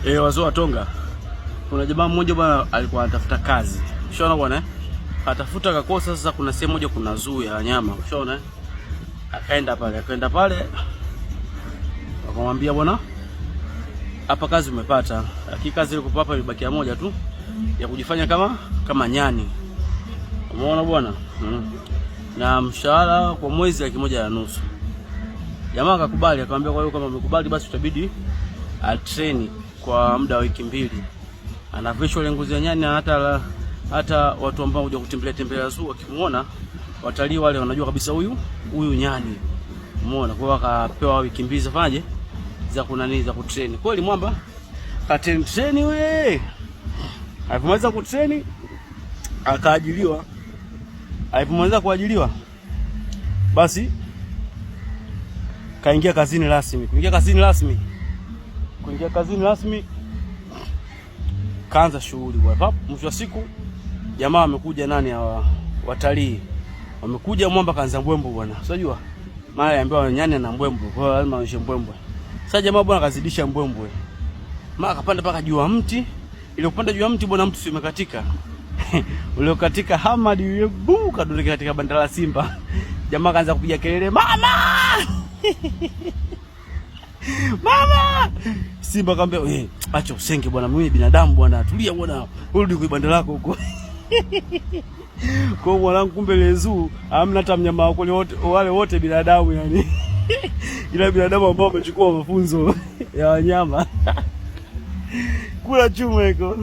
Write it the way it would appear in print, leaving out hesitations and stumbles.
Wazee wa Tonga. Kuna jamaa mmoja bwana alikuwa anatafuta kazi. Ushaona bwana? Atafuta kakosa. Sasa kuna sehemu moja kuna zoo ya wanyama. Ushaona? Akaenda pale. Akamwambia bwana, hapa kazi umepata. Lakini kazi ile kupapa ilibaki moja tu ya kujifanya kama nyani. Umeona bwana? Na mshahara kwa mwezi 1,500. Jamaa akakubali, akamwambia kwa hiyo kama umekubali basi utabidi atrain kwa muda wa wiki 2. Anavishwa ile ngozi ya nyani, hata watu ambao kuja kutembelea zoo wakimuona, watalii wale wanajua kabisa huyu nyani. Umeona? Kwa hiyo akapewa wiki 2 zafaje za kutrain. Kweli mwamba katrain we. Alipomaliza kutrain akaajiliwa. Alipomaliza kuajiliwa basi kaingia kazini rasmi. Kuingia kazini rasmi kaanza shughuli bwana. Mwisho wa siku jamaa amekuja watalii. Wamekuja mwamba kaanza mbwembwe bwana. Unajua? Mara yaambiwa nyani na mbwembwe. Kwa hiyo lazima aonyeshe mbwembwe. Sasa jamaa bwana kazidisha mbwembwe. Mara kapanda paka juu ya mti. Ile kupanda juu ya mti bwana, mti si umekatika. Ule katika Hamad yule buka kadondeka katika banda la simba. Jamaa kaanza kupiga kelele, "Mama!" Mama! Simba akamwambia, acha usenge bwana, mimi binadamu bwana, tulia bwana. Rudi kwa banda lako huko." Kwa mwanangu, kumbe lezu hamna hata mnyama wako wale wote binadamu yani. Ila binadamu ambao wamechukua mafunzo ya wanyama. Kula chuma iko.